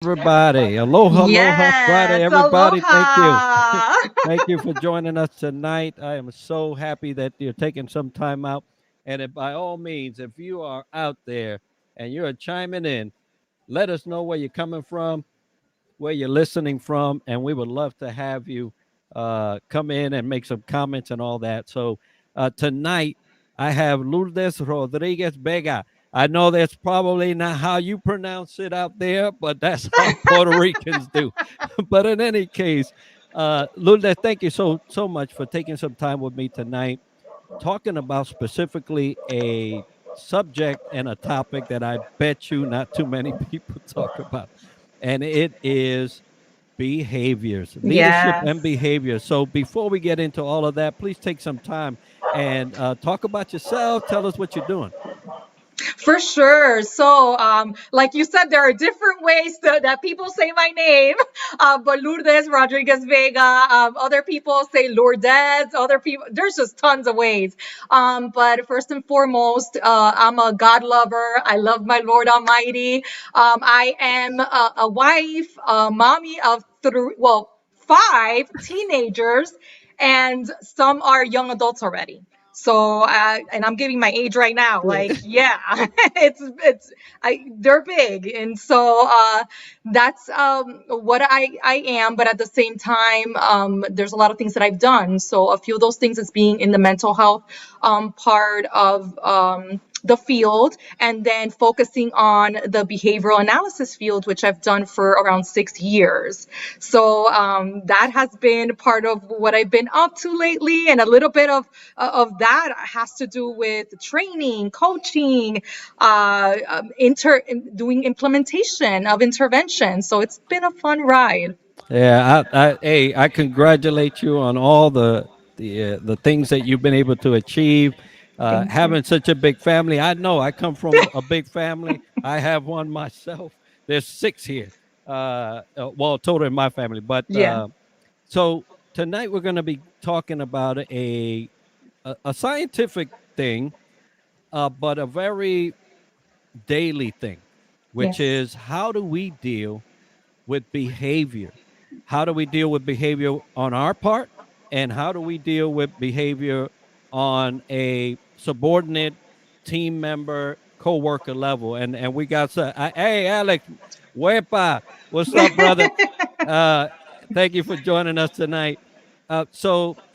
Everybody, aloha, aloha, Friday, Yes, everybody. Thank you. aloha. Thank you for joining us tonight. I am so happy that you're taking some time out. And if, by all means, if you are out there and you're chiming in, let us know where you're coming from, where you're listening from, and we would love to have you come in and make some comments and all that. So tonight, I have Lourdes Rodriguez-Vega. I know that's probably not how you pronounce it out there, but that's how Puerto Ricans do. But in any case, Lourdes, thank you so much for taking some time with me tonight, talking about specifically a subject and a topic that I bet you not too many people talk about, and it is behaviors, leadership and Yes. behavior. So before we get into all of that, please take some time and talk about yourself. Tell us what you're doing. For sure. So, like you said, there are different ways that people say my name. But Lourdes Rodriguez Vega. Other people say Lourdes. Other people, there's just tons of ways. But first and foremost, I'm a God lover. I love my Lord Almighty. I am a wife, a mommy of three, well, five teenagers, and some are young adults already. So, and I'm giving my age right now. Yeah. Like, yeah, they're big, and so that's what I am. But at the same time, there's a lot of things that I've done. So a few of those things is being in the mental health part of the field, and then focusing on the behavioral analysis field, which I've done for around 6 years. So that has been part of what I've been up to lately, and a little bit of that has to do with training, coaching, doing implementation of intervention. So it's been a fun ride. Yeah, hey, I congratulate you on all the things that you've been able to achieve. Thank you. Having such a big family, I know I come from a big family. I have one myself. There's six here. Well, total in my family, but Yeah. so tonight we're going to be talking about a scientific thing, but a very daily thing, which Yes. is how do we deal with behavior? How do we deal with behavior on our part? And how do we deal with behavior on a subordinate team member, co-worker level? And we got hey Alex, Wepa, what's up, brother? Uh, thank you for joining us tonight.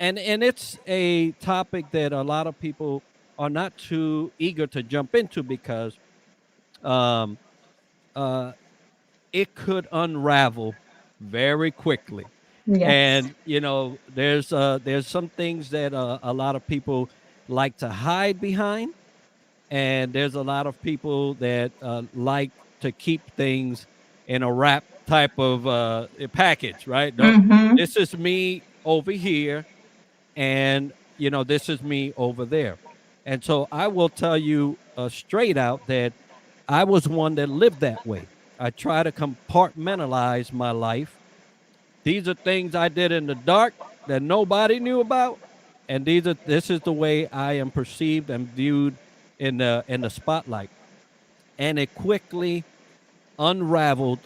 And it's a topic that a lot of people are not too eager to jump into because um, uh, it could unravel very quickly. Yes. And there's some things that a lot of people like to hide behind, and there's a lot of people that like to keep things in a wrap type of package, right? No, Mm-hmm. this is me over here, and this is me over there. And so I will tell you straight out that I was one that lived that way. I try to compartmentalize my life. These are things I did in the dark that nobody knew about, and this is the way I am perceived and viewed in the spotlight. And it quickly unraveled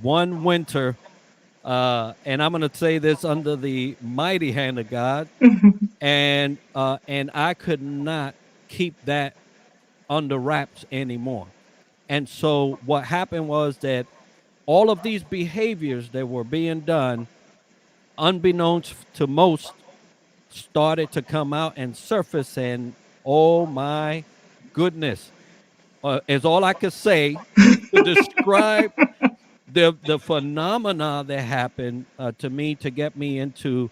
one winter, and I'm going to say this under the mighty hand of God, and I could not keep that under wraps anymore. And so what happened was that all of these behaviors that were being done, unbeknownst to most, started to come out and surface. And oh my goodness, is all I could say to describe the phenomena that happened to me to get me into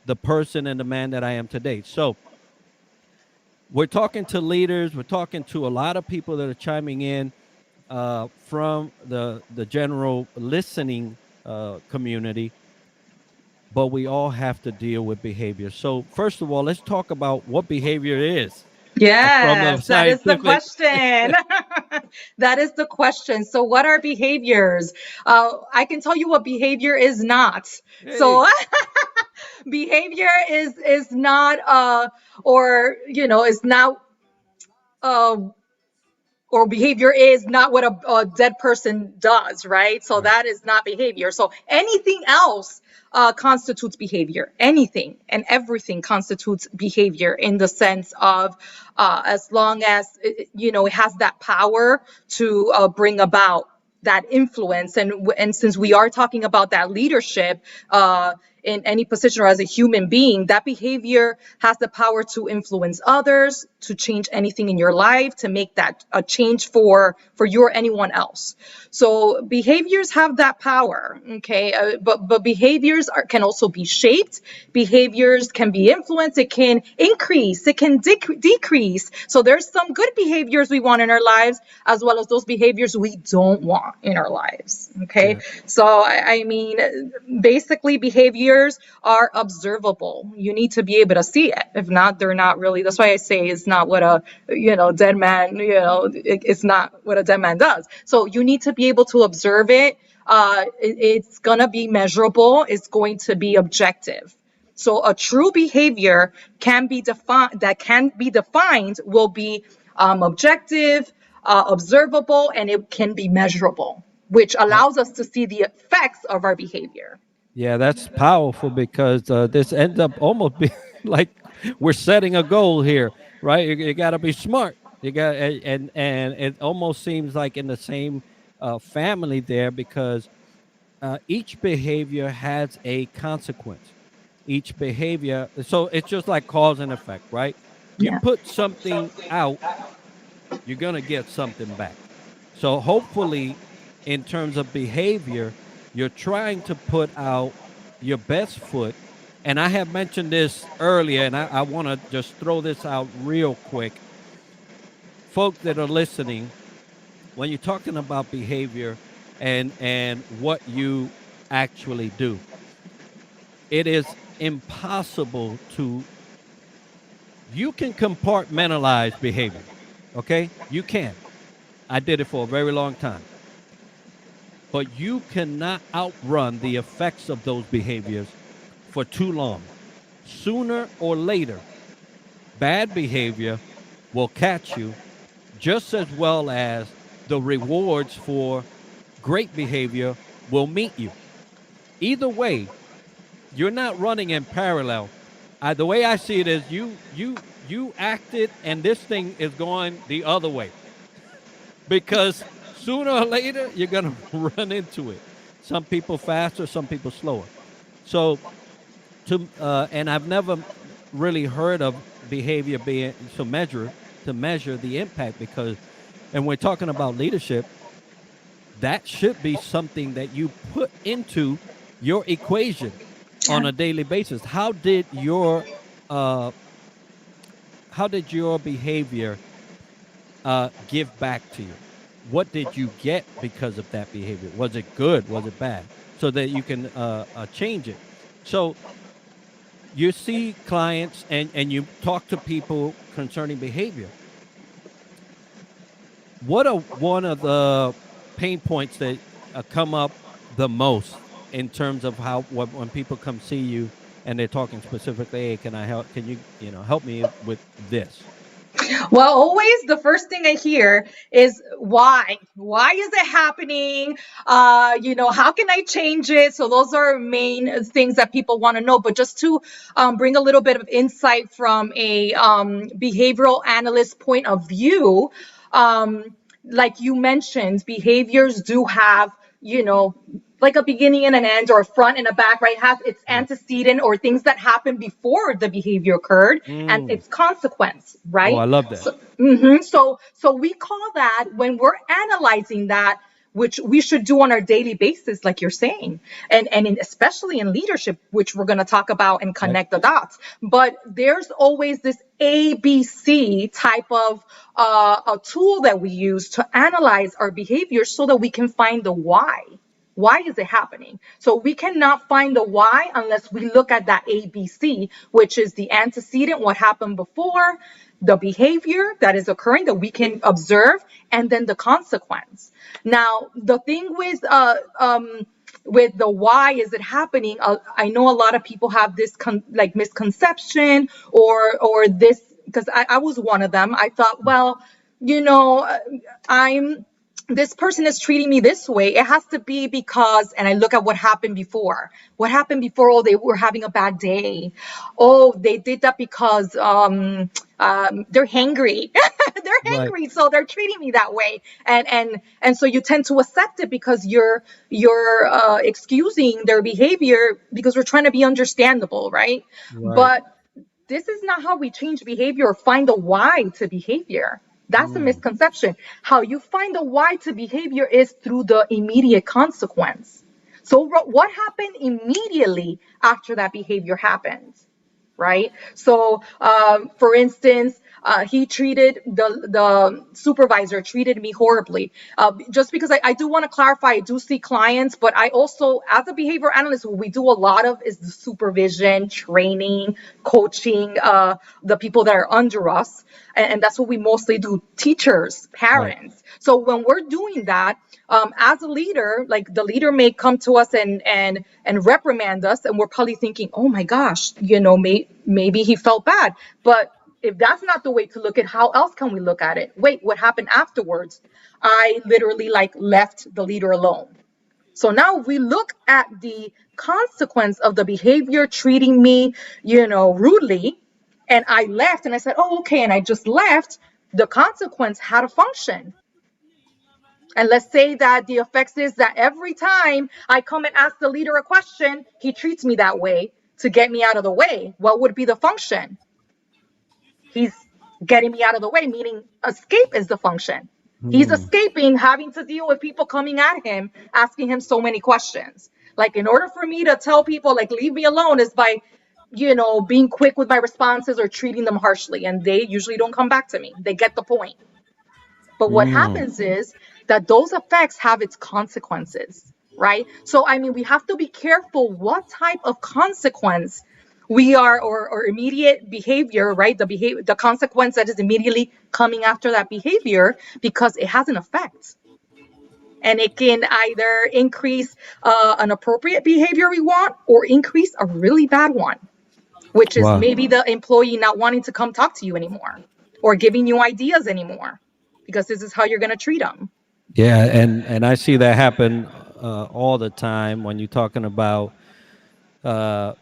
the person and the man that I am today. So we're talking to leaders. We're talking to a lot of people that are chiming in from the general listening community, but we all have to deal with behavior. So first of all, let's talk about what behavior is from a Yes, that is the scientific. question. That is the question. So, what are behaviors? I can tell you what behavior is not. Hey, So, behavior is not, or is not, uh, or behavior is not what a dead person does, right? So Right. that is not behavior. So anything else constitutes behavior. Anything and everything constitutes behavior in the sense of as long as it has that power to bring about that influence. And since we are talking about that leadership in any position or as a human being, that behavior has the power to influence others, to change anything in your life, to make that a change for you or anyone else. So behaviors have that power. Okay. But behaviors can also be shaped. Behaviors can be influenced. It can increase, it can decrease. So there's some good behaviors we want in our lives, as well as those behaviors we don't want in our lives. Okay. Yeah. So I mean, basically behaviors are observable. You need to be able to see it. If not, they're not really. That's why I say it's not what a dead man. It's not what a dead man does. So you need to be able to observe it. It's gonna be measurable. It's going to be objective. So a true behavior can be defined. That can be defined will be objective, observable, and it can be measurable, which allows us to see the effects of our behavior. Yeah, that's powerful because this ends up almost being like we're setting a goal here, right? You got to be smart. You got and it almost seems like in the same family there because each behavior has a consequence. Each behavior, so it's just like cause and effect, right? You Yeah. put something out, you're gonna get something back. So hopefully, in terms of behavior, you're trying to put out your best foot. And I have mentioned this earlier, and I want to just throw this out real quick. Folks that are listening, when you're talking about behavior and what you actually do, it is impossible to you can compartmentalize behavior. Okay? You can. I did it for a very long time. But you cannot outrun the effects of those behaviors for too long. Sooner or later, bad behavior will catch you just as well as the rewards for great behavior will meet you. Either way, you're not running in parallel. The way I see it is you acted and this thing is going the other way because sooner or later you're going to run into it. Some people faster, some people slower. So and I've never really heard of behavior being to measure the impact because and we're talking about leadership, that should be something that you put into your equation on a daily basis. Uh, how did your behavior give back to you? What did you get because of that behavior? Was it good? Was it bad? So that you can change it. So you see clients and you talk to people concerning behavior. What are one of the pain points that come up the most in terms of how when people come see you and they're talking specifically, hey, can I help? Can you help me with this? Well, always the first thing I hear is why? Why is it happening? How can I change it? So those are main things that people want to know. But just to bring a little bit of insight from a behavioral analyst point of view, like you mentioned, behaviors do have, like a beginning and an end or a front and a back, right? It has its Yeah. antecedent or things that happened before the behavior occurred and Mm. its consequence, Oh, right? I love that. So we call that when we're analyzing that, which we should do on our daily basis, like you're saying, and especially in leadership, which we're going to talk about and Right. connect the dots. But there's always this ABC type of a tool that we use to analyze our behavior so that we can find the why. Why is it happening? So we cannot find the why unless we look at that ABC, which is the antecedent, what happened before, the behavior that is occurring that we can observe, and then the consequence. Now, the thing with the why is it happening, I know a lot of people have this misconception or this, because I was one of them. I thought, well, you know, I'm this person is treating me this way. It has to be because, and I look at what happened before. What happened before? Oh, they were having a bad day. Oh, they did that because they're hangry. They're Right. hangry, so they're treating me that way. And so you tend to accept it because you're excusing their behavior because we're trying to be understandable, right? Right. But this is not how we change behavior or find the why to behavior. That's a Mm. misconception. How you find the why to behavior is through the immediate consequence. So, what happened immediately after that behavior happens? Right? So, for instance, he treated the supervisor treated me horribly. Just because I do want to clarify, I do see clients, but I also, as a behavior analyst, what we do a lot of is the supervision, training, coaching the people that are under us, and that's what we mostly do. Teachers, Right. parents. So when we're doing that, as a leader, like the leader may come to us and reprimand us, and we're probably thinking, oh my gosh, maybe he felt bad. But if that's not the way to look at, how else can we look at it? Wait, what happened afterwards? I literally like left the leader alone. So now we look at the consequence of the behavior treating me, rudely, and I left and I said, oh, okay, and I just left. The consequence had a function. And let's say that the effects is that every time I come and ask the leader a question, he treats me that way to get me out of the way. What would be the function? He's getting me out of the way, meaning escape is the function. He's Mm. escaping having to deal with people coming at him, asking him so many questions. Like, in order for me to tell people, like, leave me alone, is by, being quick with my responses or treating them harshly. And they usually don't come back to me. They get the point. But what Mm. happens is that those effects have its consequences, right? So, I mean, we have to be careful what type of consequence we are, or immediate behavior, right? The consequence that is immediately coming after that behavior, because it has an effect. And it can either increase an appropriate behavior we want or increase a really bad one, which is Wow. maybe the employee not wanting to come talk to you anymore or giving you ideas anymore because this is how you're going to treat them. Yeah, and I see that happen all the time when you're talking about uh,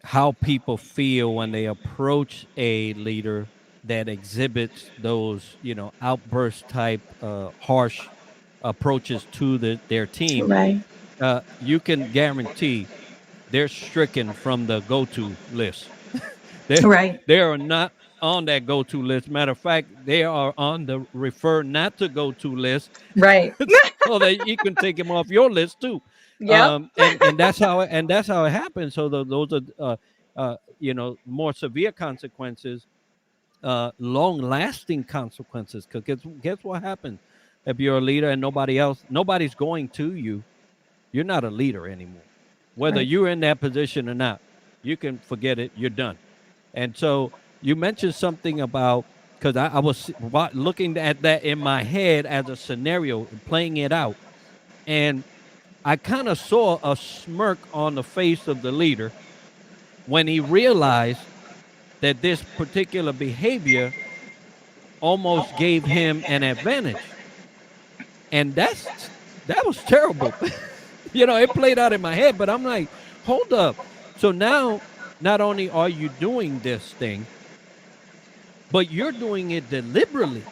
how people feel when they approach a leader that exhibits those, outburst type, harsh approaches to their team. Right. You can guarantee they're stricken from the go-to list. They Right. they are not on that go-to list. Matter of fact, they are on the refer not to go-to list, Right. so that you can take them off your list too. Yep. And that's how it happens. So those are more severe consequences, long-lasting consequences. Because guess what happens if you're a leader and nobody's going to you. You're not a leader anymore. Whether Right. you're in that position or not, you can forget it. You're done. And so you mentioned something about, because I was looking at that in my head as a scenario, playing it out, and I kind of saw a smirk on the face of the leader when he realized that this particular behavior almost gave him an advantage, and that was terrible. It played out in my head, but I'm like, hold up. So now, not only are you doing this thing, but you're doing it deliberately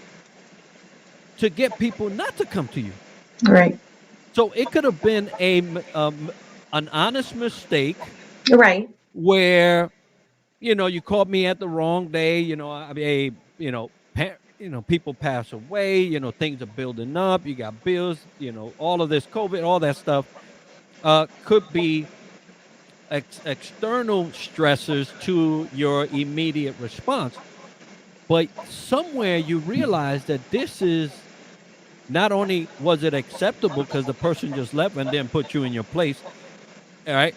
to get people not to come to you. Right. So it could have been an honest mistake Right. where you called me at the wrong day. I mean, people pass away. Things are building up. You got bills. All of this COVID, all that stuff could be external stressors to your immediate response. But somewhere you realize that this is not only was it acceptable because the person just left and then put you in your place, all right,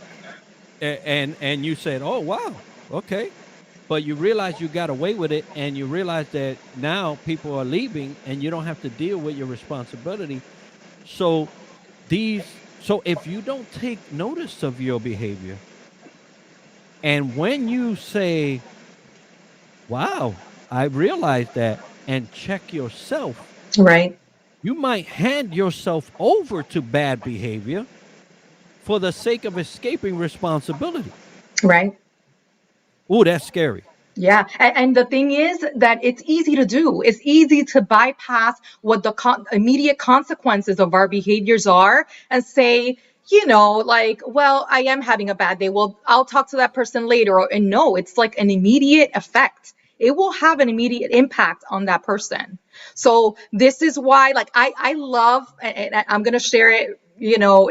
and you said, "Oh wow, okay," but you realize you got away with it, and you realize that now people are leaving, and you don't have to deal with your responsibility. So so if you don't take notice of your behavior, and when you say, "Wow, I realized that," and check yourself, Right. you might hand yourself over to bad behavior for the sake of escaping responsibility. Right. Ooh, that's scary. Yeah, and the thing is that it's easy to do. It's easy to bypass what the immediate consequences of our behaviors are and say, like, well, I am having a bad day. Well, I'll talk to that person later. And no, it's like an immediate effect. It will have an immediate impact on that person. So this is why, like, I love, and I'm gonna share it,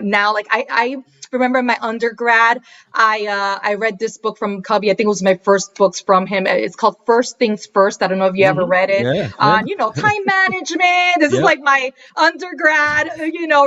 now. Like, I remember in my undergrad, I read this book from Cubby. I think it was my first books from him. It's called First Things First. I don't know if you ever Hmm. read it. Yeah, yeah, On time management. This is yep, like my undergrad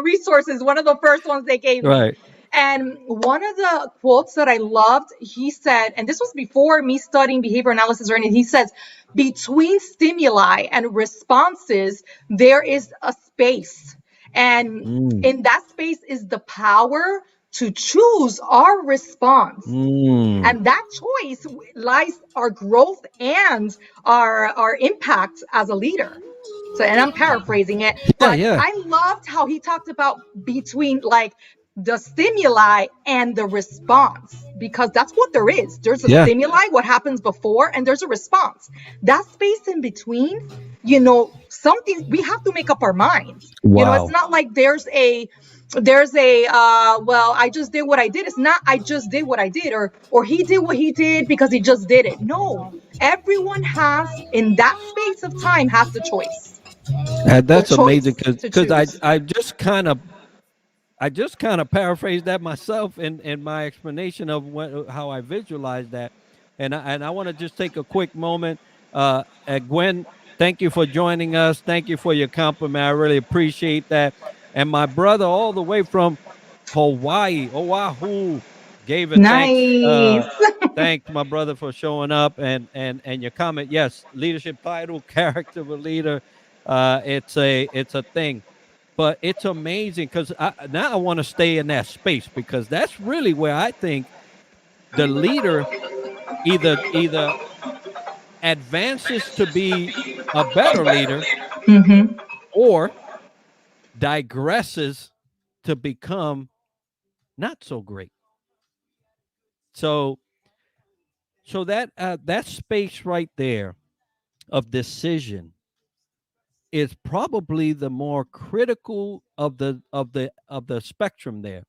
resources. One of the first ones they gave me. right. And one of the quotes that I loved, he said, and this was before me studying behavior analysis or anything, he says, between stimuli and responses, there is a space. And Mm, in that space is the power to choose our response. mm. And that choice lies our growth and our impact as a leader. So, and I'm paraphrasing it, Yeah, but yeah, I loved how he talked about between like the stimuli and the response, because that's what there is. There's a yeah. stimuli, what happens before, and there's a response. That space in between, something we have to make up our minds. It's Wow. not like well, I just did what I did. It's not I just did what I did, or he did what he did because he just did it. No, everyone has in that space of time has And the that's amazing choice because to I choose. I just kind of paraphrased that myself in my explanation of how I visualize that, and I want to just take a quick moment. Gwen, thank you for joining us. Thank you for your compliment. I really appreciate that. And my brother, all the way from Hawaii, Oahu, gave a thanks. Nice. Thanks, my brother, for showing up and your comment. Yes, leadership title, character of a leader. It's a thing, but it's amazing because now I want to stay in that space because that's really where I think the leader either advances to be a better leader Hmm. or digresses to become not so great. So that space right there of decision is probably the more critical of the spectrum there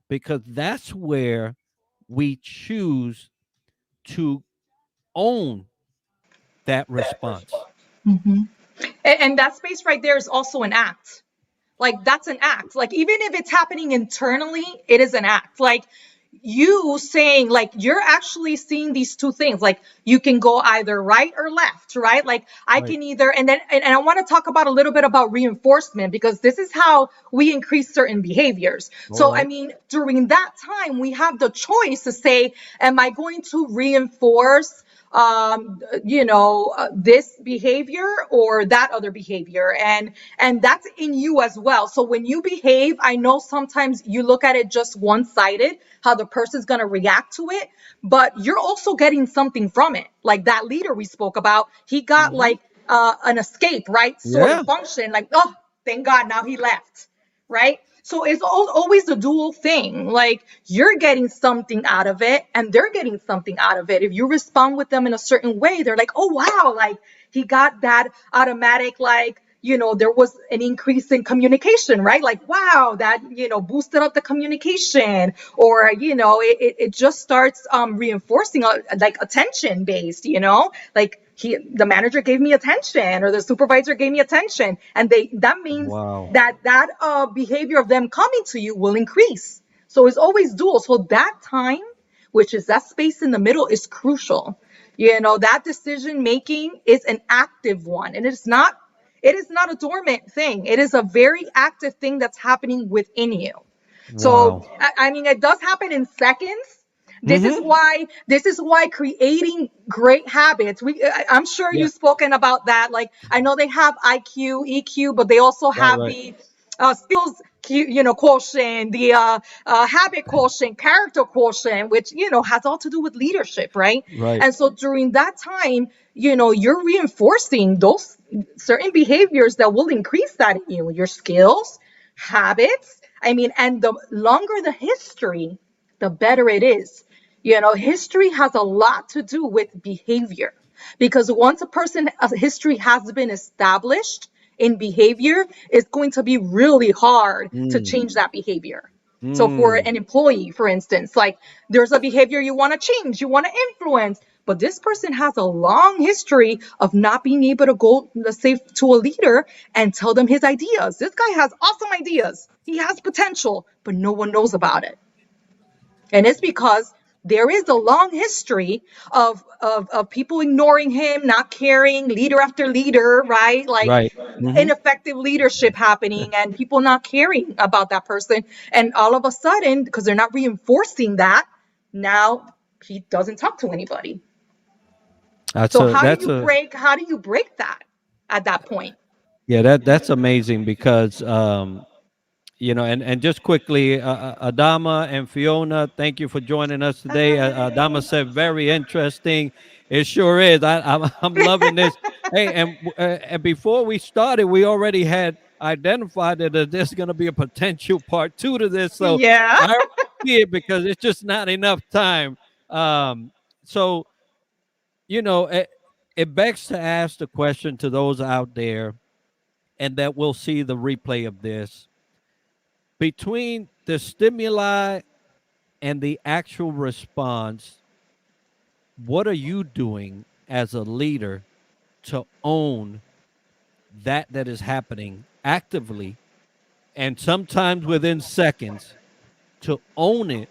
because that's where we choose to own that response. Hmm. And that space right there is also an act. Like that's an act. Like even if it's happening internally, it is an act. Like you saying like you're actually seeing these two things. Like you can go either right or left, right? Like I Right. can either and I want to talk about a little bit about reinforcement because this is how we increase certain behaviors. All So I right. mean, during that time we have the choice to say, am I going to reinforce this behavior or that other behavior, and that's in you as well. So when you behave, I know sometimes you look at it just one-sided, how the person's going to react to it, but you're also getting something from it. Like that leader we spoke about, he got Mm-hmm. like an escape, right, sort of Yeah. function, like, oh, thank God now he left, right? So it's always a dual thing. Like you're getting something out of it and they're getting something out of it. If you respond with them in a certain way, they're like, oh, wow, like he got that automatic, like, there was an increase in communication, right? Like, wow, that, boosted up the communication, or, it just starts reinforcing like attention based, like the manager gave me attention or the supervisor gave me attention. And that means Wow. that behavior of them coming to you will increase. So it's always dual. So that time, which is that space in the middle, is crucial. That decision making is an active one, and it is not a dormant thing. It is a very active thing that's happening within you. So, Wow. I mean, it does happen in seconds. This is Mm-hmm. why this is why creating great habits. I'm sure Yeah. you've spoken about that. Like I know they have IQ, EQ, but they also Right. have Right. the skills, quotient, the habit quotient, character quotient, which has all to do with leadership, right? Right. And so during that time, you're reinforcing certain behaviors that will increase that in you, your skills, habits. I mean, and the longer the history, the better it is. You know, history has a lot to do with behavior, because once a history has been established in behavior, it's going to be really hard to Mm, change that behavior. So for mm. an employee, for instance, like there's a behavior you want to change, you want to influence, but this person has a long history of not being able to go, let's say, to a leader and tell them his ideas. This guy has awesome ideas. He has potential, but no one knows about it. And it's because there is a long history of people ignoring him, not caring, leader after leader, right? Like Right. Hmm. ineffective leadership happening and people not caring about that person. And all of a sudden, because they're not reinforcing that, now he doesn't talk to anybody. That's So a that's a how do you break that at that point? yeah, that's amazing because and just quickly, Adama and Fiona, thank you for joining us today. Adama Hi. said very interesting. It sure is. I'm loving this. Hey, and before we started, we already had identified that there's going to be a potential part two to this. So Yeah. I already see it because it's just not enough time. Um, so it begs to ask the question to those out there, and that will see the replay of this, between the stimuli and the actual response. What are you doing as a leader to own that is happening actively, and sometimes within seconds, to own it,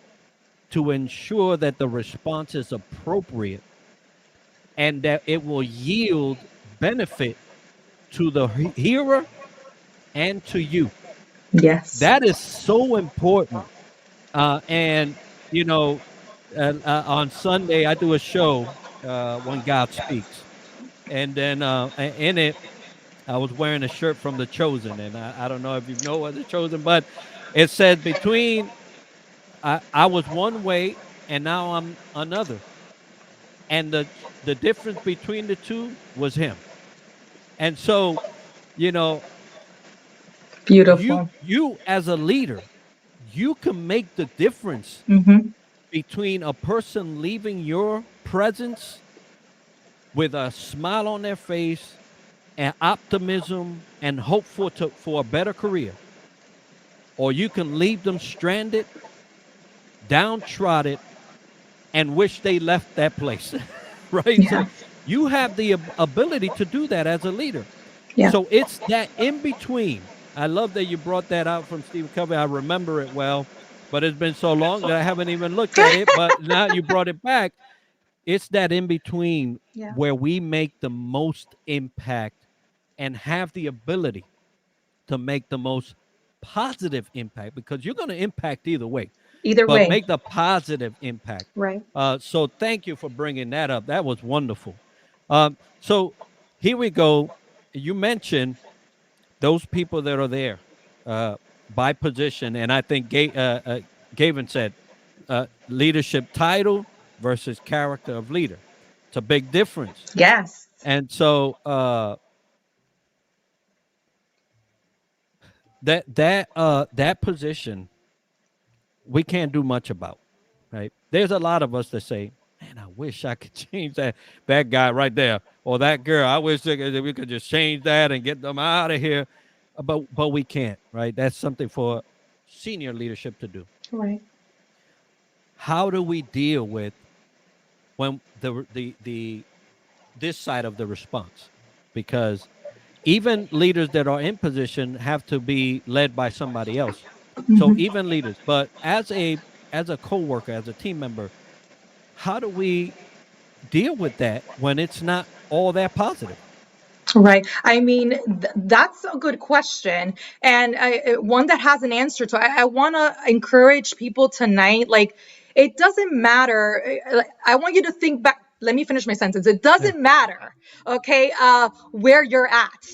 to ensure that the response is appropriate and that it will yield benefit to the hearer and to you? Yes. That is so important. And you know, on Sunday I do a show, when God speaks, and then in it I was wearing a shirt from The Chosen, and I don't know if you know what The Chosen, but it said between I was one way and now I'm another, and the difference between the two was Him. And so, you know, you Beautiful. you as a leader, you can make the difference Hmm. between a person leaving your presence with a smile on their face and optimism and hope for a better career, or you can leave them stranded, downtrodden, and wish they left that place. Right? Yeah. So you have the ability to do that as a leader. Yeah. So it's that in between. I love that you brought that out from Stephen Covey. I remember it well, but it's been so long that I haven't even looked at it. But now you brought it back. It's that in between Yeah. where we make the most impact and have the ability to make the most positive impact, because you're going to impact either way, Either but way. make the positive impact. Right. So thank you for bringing that up. That was wonderful. So here we go. You mentioned those people that are there, uh, by position, and I think Gavin said, leadership title versus character of leader. It's a big difference. Yes. And so that position we can't do much about, right? There's a lot of us that say, "Man, I wish I could change that guy right there, or that girl. I wish that we could just change that and get them out of here." But we can't, right? That's something for senior leadership to do. Right. How do we deal with when the this side of the response? Because even leaders that are in position have to be led by somebody else. So Hmm. even leaders, but as a coworker, as a team member, how do we deal with that when it's not all that positive? Right. I mean, that's a good question, and one that has an answer to. I want to encourage people tonight. Like, it doesn't matter. I want you to think back. Let me finish my sentence. It Yeah. doesn't matter, okay, where you're at.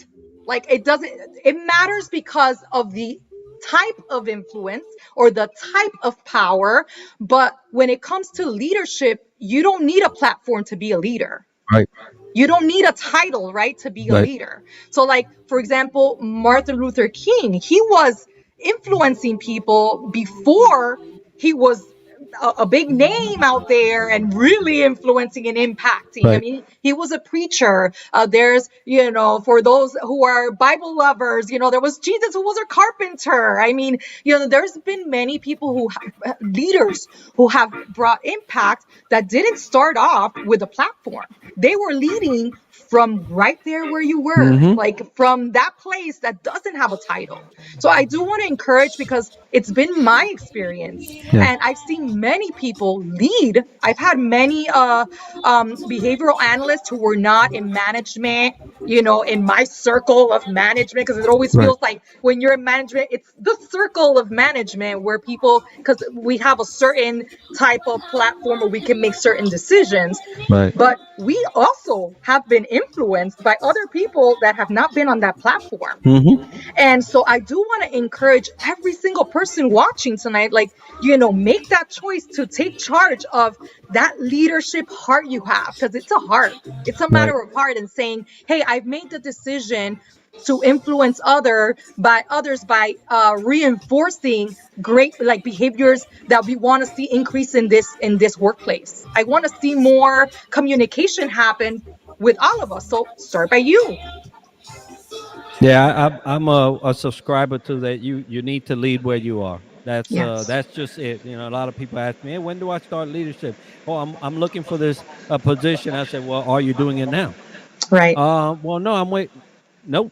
Like, it doesn't. It matters because of the type of influence or the type of power. But when it comes to leadership, you don't need a platform to be a leader. Right. You don't need a title, right, to be a Right. leader. So, like, for example, Martin Luther King, he was influencing people before he was a big name out there and really influencing and impacting. I Right. mean, he was a preacher. There's, for those who are Bible lovers, there was Jesus who was a carpenter. I mean, there's been many people leaders who have brought impact that didn't start off with a platform. They were leading from right there where you were, Mm-hmm. like from that place that doesn't have a title. So I do want to encourage, because it's been my experience, Yeah. and I've seen many people lead. I've had many behavioral analysts who were not in management, in my circle of management, because it always Right. feels like when you're in management, it's the circle of management where people, because we have a certain type of platform where we can make certain decisions. Right. But we also have been influenced by other people that have not been on that platform. Mm-hmm. And so I do want to encourage every single person watching tonight, like, make that choice to take charge of that leadership heart you have, because it's a heart. It's a Right. matter of heart, and saying, hey, I've made the decision to influence others by reinforcing great, like, behaviors that we want to see increase in this workplace. I want to see more communication happen with all of us. So start by you. Yeah, I'm a subscriber to that. You need to lead where you are. Yes. That's just it. A lot of people ask me, hey, when do I start leadership? Oh, I'm looking for this position. I said, well, are you doing it now? Right. Well, no, I'm waiting. Nope.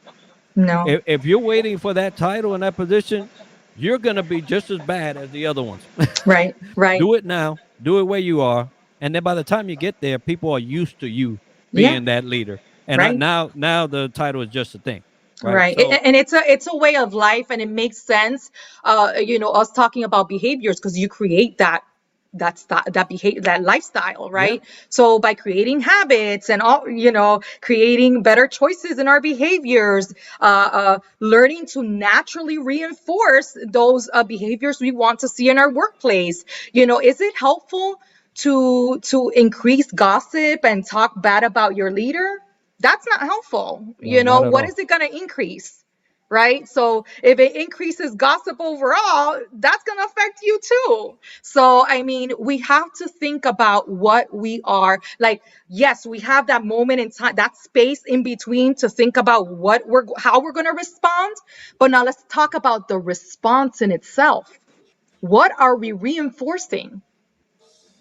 No. If you're waiting for that title and that position, you're gonna be just as bad as the other ones. Right. Right. Do it now. Do it where you are, and then by the time you get there, people are used to you Yeah. being that leader. And Right. now the title is just a thing, right? Right. So And it's a way of life, and it makes sense, us talking about behaviors, because you create that behavior, that lifestyle, yeah, right? So by creating habits and all, creating better choices in our behaviors, learning to naturally reinforce those behaviors we want to see in our workplace. Is it helpful to increase gossip and talk bad about your leader? That's not helpful. no, not at What all. is it going to increase? Right. So if it increases gossip overall, that's going to affect you too. So, I mean, we have to think about what we are like. Yes, we have that moment in time, that space in between, to think about how we're going to respond. But now let's talk about the response in itself. What are we reinforcing?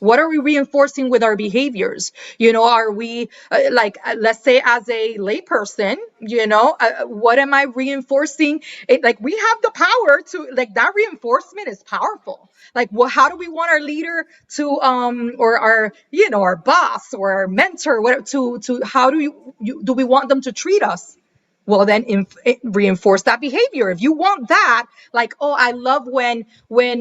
What are we reinforcing with our behaviors? Are we let's say, as a layperson, what am I reinforcing? Like, we have the power to, like, that reinforcement is powerful. Like, how do we want our leader to, or our boss or our mentor, whatever, to how do we want them to treat us? Well, then reinforce that behavior. If you want that, like, oh, I love when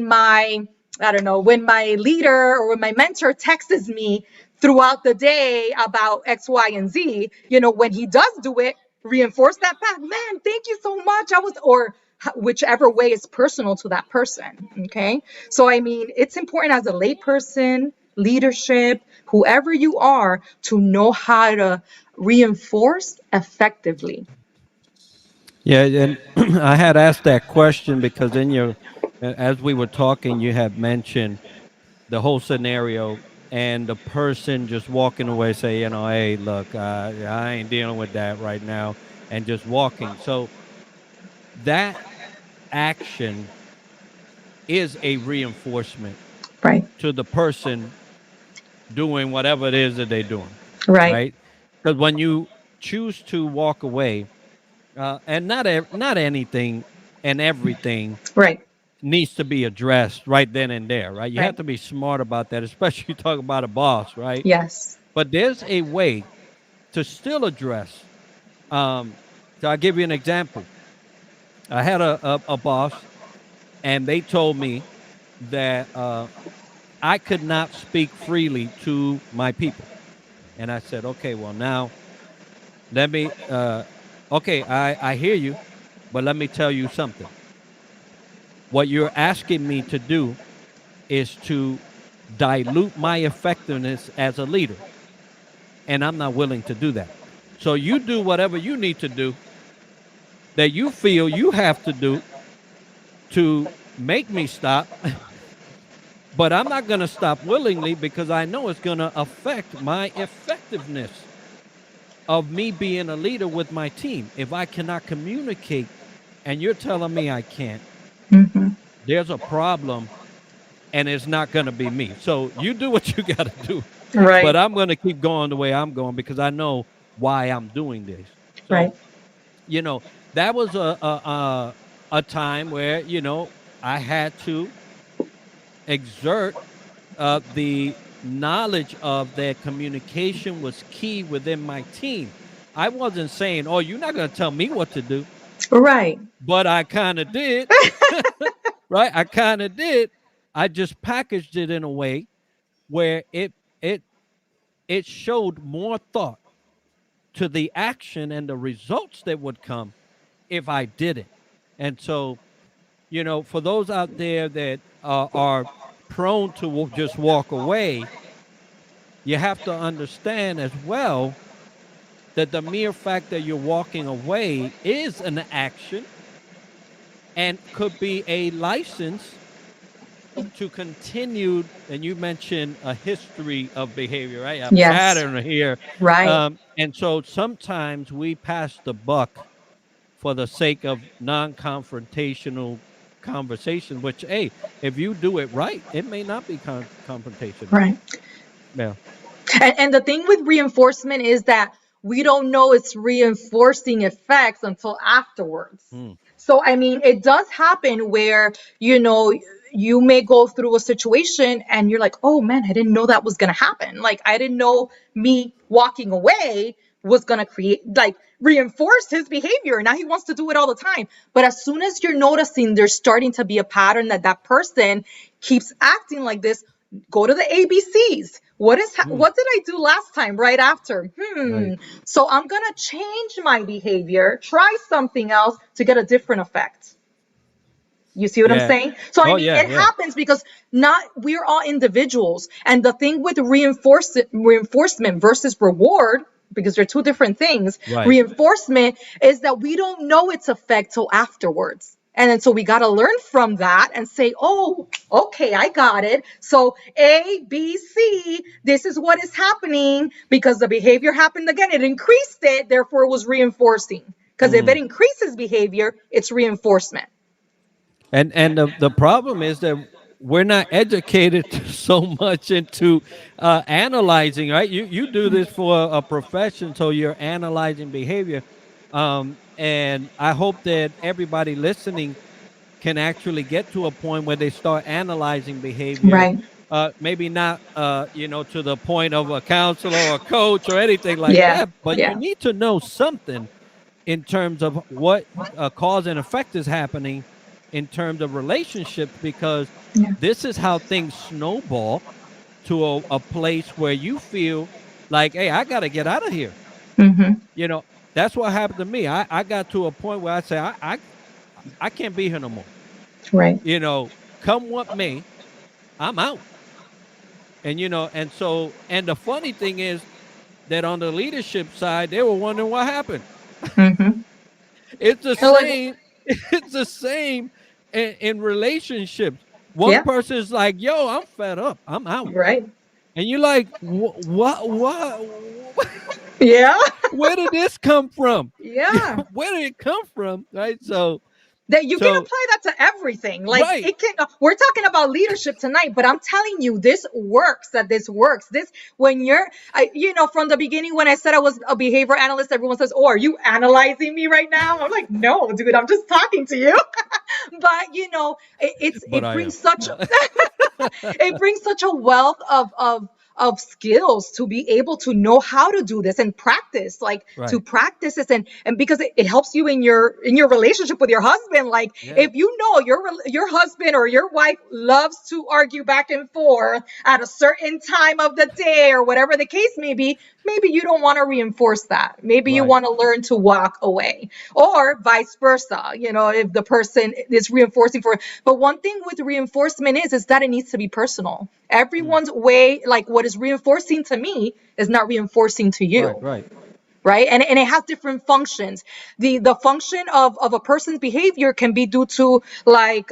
my, I don't know, when my leader or when my mentor texts me throughout the day about X, Y, and Z, when he does do it, reinforce that back. Man, thank you so much. Or whichever way is personal to that person. Okay. So, I mean, it's important as a layperson, leadership, whoever you are, to know how to reinforce effectively. Yeah, and I had asked that question because as we were talking, you had mentioned the whole scenario and the person just walking away, say, hey, look, I ain't dealing with that right now, and just walking. So that action is a reinforcement Right. to the person doing whatever it is that they're doing, Right. right? Because when you choose to walk away, and not anything and everything Right. needs to be addressed right then and there, right? You have Right. to be smart about that, especially you talk about a boss, right? Yes. But there's a way to still address. Um, so I'll give you an example. I had a boss, and they told me that I could not speak freely to my people. And I said, okay, well, now let me, okay, I hear you, but let me tell you something. What you're asking me to do is to dilute my effectiveness as a leader. and I'm not willing to do that. So you do whatever you need to do that you feel you have to do to make me stop, but I'm not going to stop willingly because I know it's going to affect my effectiveness of me being a leader with my team. If I cannot communicate and you're telling me I can't, Hmm. there's a problem and it's not going to be me. So you do what you got to do, but Right. I'm going to keep going the way I'm going because I know why I'm doing this. So, Right. you know, that was a time where, I had to exert the knowledge of that communication was key within my team. I wasn't saying, "Oh, you're not going to tell me what to do," Right. but I kind of did, right? I kind of did. I just packaged it in a way where it it showed more thought to the action and the results that would come if I did it. And so, for those out there that are prone to just walk away, you have to understand as well that the mere fact that you're walking away is an action and could be a license to continue. And you mentioned a history of behavior, right? A Yes. pattern here. Right. And so sometimes we pass the buck for the sake of non-confrontational conversation, which, hey, if you do it right, it may not be confrontational. Right. Yeah. And the thing with reinforcement is that we don't know its reinforcing effects until afterwards. Mm, So, I mean, it does happen where, you may go through a situation and you're like, oh man, I didn't know that was going to happen. Like, I didn't know me walking away was going to reinforce his behavior. Now he wants to do it all the time. But as soon as you're noticing there's starting to be a pattern that person keeps acting like this, go to the ABCs. mm, What did I do last time right after? right. So I'm going to change my behavior, try something else to get a different effect. You see what I'm Yeah. saying? So I Oh, mean, yeah, it yeah. happens because not we're all individuals, and the thing with reinforcement versus reward, because they're two different things. Right. Reinforcement is that we don't know its effect till afterwards. And then so we got to learn from that and say, oh, okay, I got it. So A, B, C, this is what is happening because the behavior happened again. It increased it, therefore it was reinforcing. Because if it Mm. increases behavior, it's reinforcement. And the problem is that we're not educated so much into analyzing, right? You do this for a profession, so you're analyzing behavior. And I hope that everybody listening can actually get to a point where they start analyzing behavior. Right. Maybe not, to the point of a counselor or a coach or anything like Yeah. that, but you Yeah. need to know something in terms of what cause and effect is happening in terms of relationships, because Yeah. this is how things snowball to a place where you feel like, hey, I got to get out of here. Mm-hmm. You know, that's what happened to me. I got to a point where I say, I can't be here no more. Right. Come what may, I'm out. And so, and the funny thing is that on the leadership side, they were wondering what happened. Mm-hmm. It's the So like, same. It's the same in relationships. One yeah. person is like, "Yo, I'm fed up. I'm out," Right. and you're like, What? Yeah. Where did this come from? Yeah. Where did it come from?" Right? So, That you can so apply that to everything. Like right. it can. We're talking about leadership tonight, but I'm telling you, this works. That this works. This when from the beginning when I said I was a behavior analyst, everyone says, "Oh, are you analyzing me right now?" I'm like, "No, dude, I'm just talking to you." But But it I am. brings such it brings such a wealth of skills to be able to know how to do this and practice, like to Right. practice this, and because it helps you in your relationship with your husband. Like Yeah. if you know your husband or your wife loves to argue back and forth at a certain time of the day or whatever the case may be, maybe you don't want to reinforce that. Maybe you Right. want to learn to walk away, or vice versa. If the person is reinforcing for. But one thing with reinforcement is that it needs to be personal. Mm, Everyone's way, like what is reinforcing to me is not reinforcing to Right, you. right. Right, and it has different functions. The function of a person's behavior can be due to, like,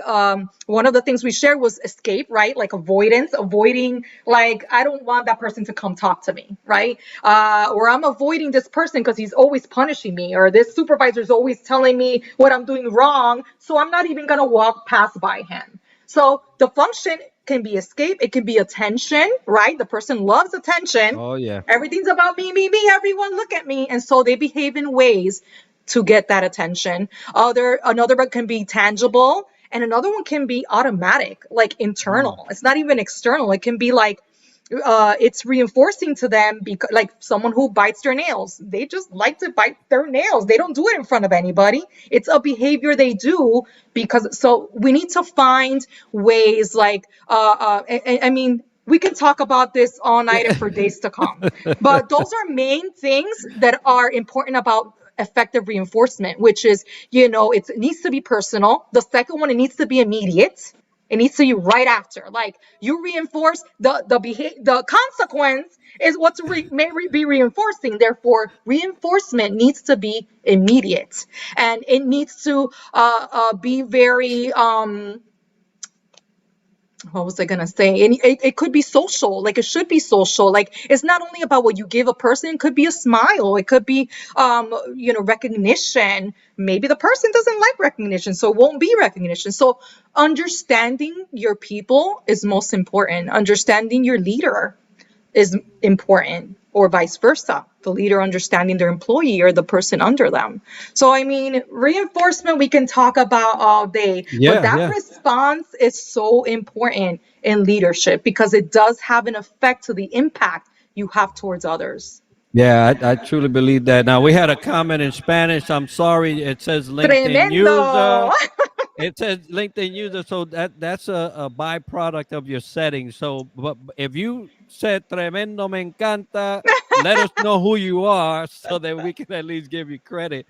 one of the things we shared was escape, right? Like avoidance, avoiding, like, I don't want that person to come talk to me, right? Or I'm avoiding this person because he's always punishing me, or this supervisor is always telling me what I'm doing wrong, so I'm not even gonna walk past by him. So the function can be escape, it can be attention, right? The person loves attention. Oh yeah. Everything's about me, me, me. Everyone look at me. And so they behave in ways to get that attention. Another one can be tangible, and another one can be automatic, like Mm. internal. It's not even external. It can be like, it's reinforcing to them, because, like, someone who bites their nails, they just like to bite their nails. They don't do it in front of anybody. It's a behavior they do because. So we need to find ways, like, I mean, we can talk about this all night and for days to come. But those are main things that are important about effective reinforcement, which is, it needs to be personal. The second one, it needs to be immediate. It needs to be right after. Like, you reinforce the consequence is what's be reinforcing. Therefore, reinforcement needs to be immediate, and it needs to be very what was I gonna say? And it could be social, like it should be social. Like, it's not only about what you give a person, it could be a smile, it could be recognition. Maybe the person doesn't like recognition, so it won't be recognition. So understanding your people is most important. Understanding your leader is important, or vice versa, the leader understanding their employee or the person under them. So I mean, reinforcement we can talk about all day, but Yeah, that yeah. response is so important in leadership because it does have an effect to the impact you have towards others. Yeah, I truly believe that. Now we had a comment in Spanish. I'm sorry. It says LinkedIn Tremendo. user. It says LinkedIn user, so that's a byproduct of your settings. So, but if you said "tremendo me encanta," let us know who you are, so that we can at least give you credit.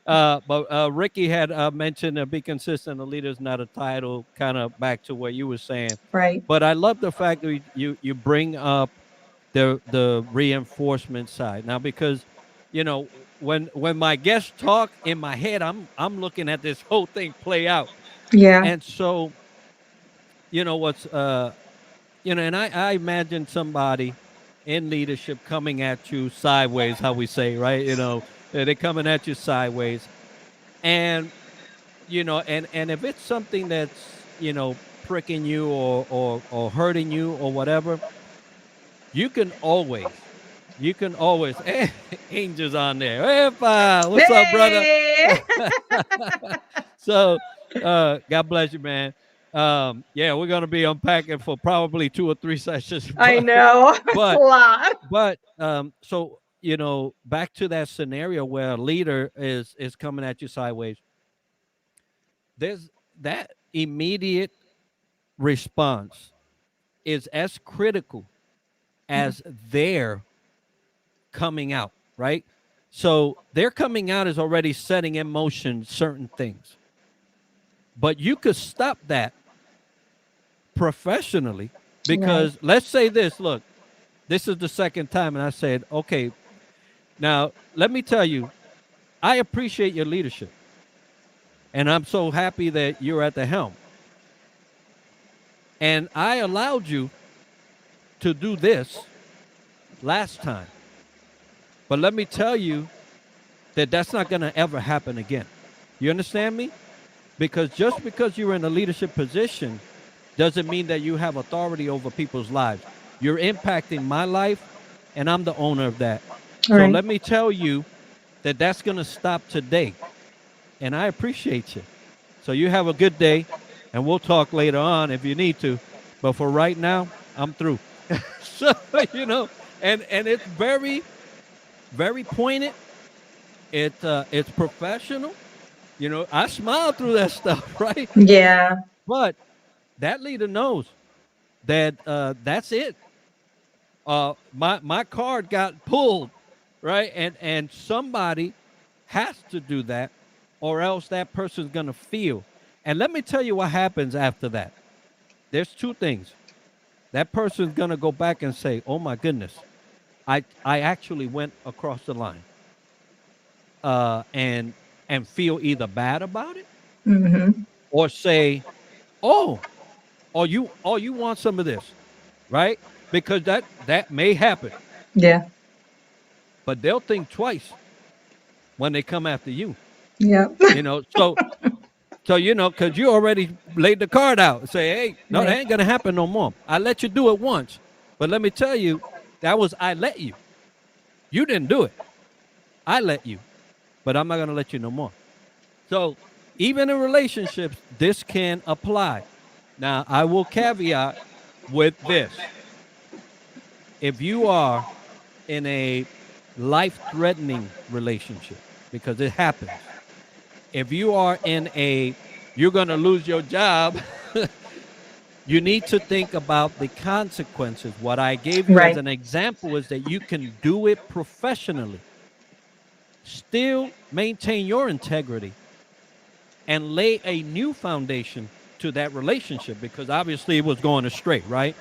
But Ricky had mentioned "be consistent." A leader is not a title. Kind of back to what you were saying, Right. but I love the fact that you bring up the reinforcement side now, because when my guests talk in my head, I'm looking at this whole thing play out. Yeah. And so, what's and I imagine somebody in leadership coming at you sideways, how we say, right? They're coming at you sideways. And and if it's something that's pricking you, or hurting you or whatever, you can always Angel's on there. Hey, what's up, brother? Hey. So, God bless you, man. Yeah, we're gonna be unpacking for probably 2 or 3 sessions, I but know. It's a but lot. so back to that scenario where a leader is coming at you sideways. There's that immediate response is as critical as their coming out, right? So their coming out is already setting in motion certain things. But you could stop that professionally, Right. because let's say this, look, this is the second time, and I said, okay, now let me tell you, I appreciate your leadership, and I'm so happy that you're at the helm. And I allowed you to do this last time. But let me tell you that that's not going to ever happen again. You understand me? Because just because you're in a leadership position doesn't mean that you have authority over people's lives. You're impacting my life, and I'm the owner of that. All So right. let me tell you that that's going to stop today. And I appreciate you. So you have a good day, and we'll talk later on if you need to. But for right now, I'm through. So, and it's very, very pointed. It's professional. I smile through that stuff, right? Yeah. But that leader knows that that's it. My card got pulled, right? And somebody has to do that, or else that person's gonna feel. And let me tell you what happens after that. There's two things that person's going to go back and say, oh my goodness, I actually went across the line, and feel either bad about it Mm-hmm. or say, oh, you want some of this, right? Because that may happen, Yeah. but they'll think twice when they come after you. Yeah. So because you already laid the card out, say, hey, no, that Right. ain't gonna happen no more. I let you do it once, but let me tell you, I let you. You didn't do it. I let you, but I'm not gonna let you no more. So even in relationships, this can apply. Now, I will caveat with this: if you are in a life-threatening relationship, because it happens. If you are in a you're gonna lose your job. You need to think about the consequences. What I gave you as Right. an example is that you can do it professionally, still maintain your integrity, and lay a new foundation to that relationship because obviously it was going astray, right?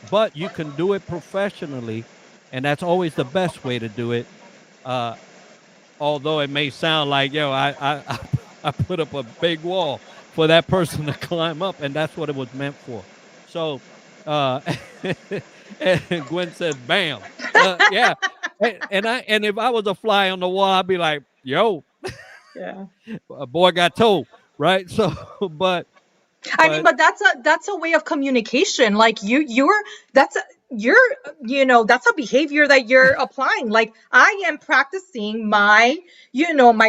But you can do it professionally, and that's always the best way to do it. Uh, Although it may sound like, yo, I put up a big wall for that person to climb up, and that's what it was meant for. So, uh, and Gwen said, "Bam, yeah." And if I was a fly on the wall, I'd be like, "Yo, Yeah. a boy got told," right? So, but I mean, but but that's a way of communication. Like that's a, you're that's a behavior that you're applying. Like I am practicing my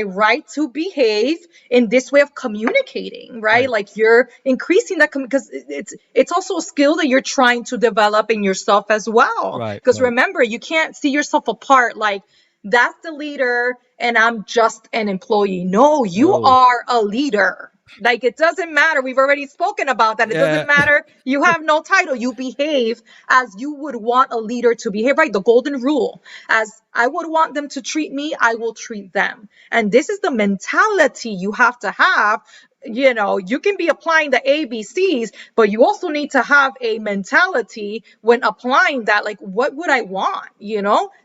right to behave in this way of communicating, right? right, Like you're increasing that because it's also a skill that you're trying to develop in yourself as well. right, Because right. remember, you can't see yourself apart. Like that's the leader and I'm just an employee. No, you No, are a leader. Like it doesn't matter. We've already spoken about that. It doesn't yeah, matter. You have no title. You behave as you would want a leader to behave, right? The golden rule. As I would want them to treat me, I will treat them. And this is the mentality you have to have. You can be applying the ABCs, but you also need to have a mentality when applying that. Like, what would I want?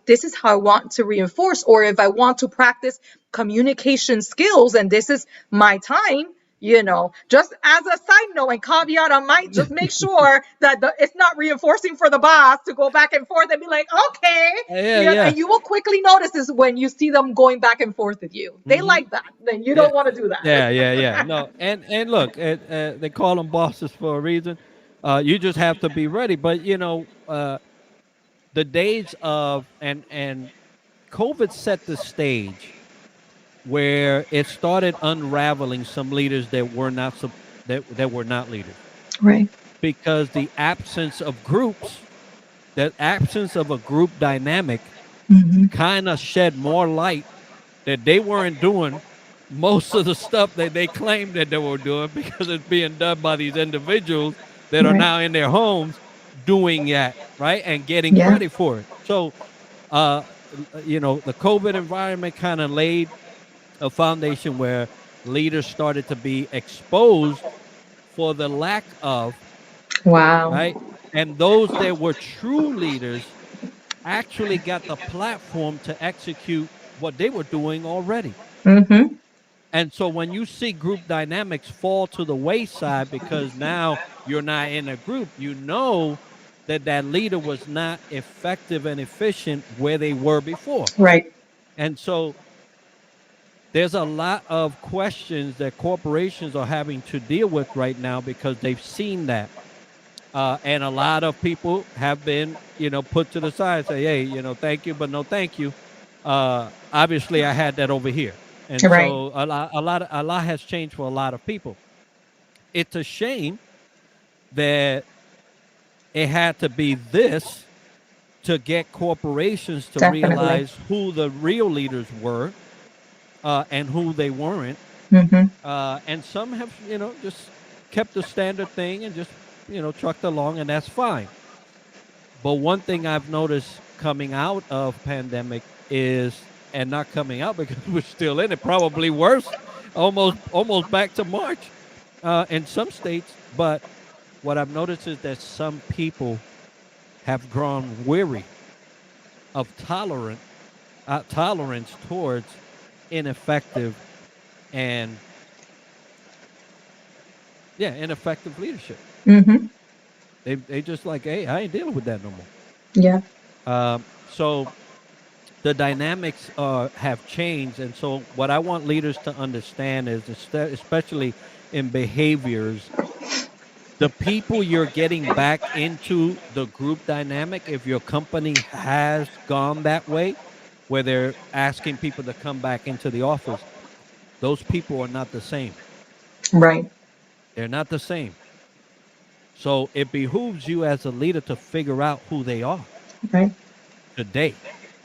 This is how I want to reinforce, or if I want to practice communication skills and this is my time. Just as a side note and caveat, I might just make sure that it's not reinforcing for the boss to go back and forth and be like, okay, yeah, yeah. and you will quickly notice this when you see them going back and forth with you. They Hmm. like that. Then you Yeah, don't want to do that. yeah, yeah, yeah. No, and look, they call them bosses for a reason. You just have to be ready. But the days of and COVID set the stage where it started unraveling some leaders that were not that were not leaders Right. because that absence of a group dynamic Hmm. kind of shed more light that they weren't doing most of the stuff that they claimed that they were doing because it's being done by these individuals that are Right. now in their homes doing that, right? And getting Yeah. credit for it. So, uh, the COVID environment kind of laid a foundation where leaders started to be exposed for the lack of, Wow. right? And those that were true leaders actually got the platform to execute what they were doing already. Hmm. And so when you see group dynamics fall to the wayside because now you're not in a group, you know that leader was not effective and efficient where they were before. Right. And so there's a lot of questions that corporations are having to deal with right now because they've seen that. And a lot of people have been, put to the side and say, hey, thank you, but no thank you. Obviously, I had that over here. And Right. so a lot has changed for a lot of people. It's a shame that it had to be this to get corporations to Definitely. realize who the real leaders were, and who they weren't. Hmm. And some have, just kept the standard thing and just, trucked along, and that's fine. But one thing I've noticed coming out of pandemic is, and not coming out because we're still in it, probably worse, almost back to March, in some states. But what I've noticed is that some people have grown weary of tolerance towards ineffective and ineffective leadership. Mm-hmm. They just like, hey, I ain't dealing with that no more. Yeah. So the dynamics have changed, and so what I want leaders to understand is, especially in behaviors, the people you're getting back into the group dynamic, if your company has gone that way, where they're asking people to come back into the office, those people are not the same. Right. They're not the same. So it behooves you as a leader to figure out who they are Right. today,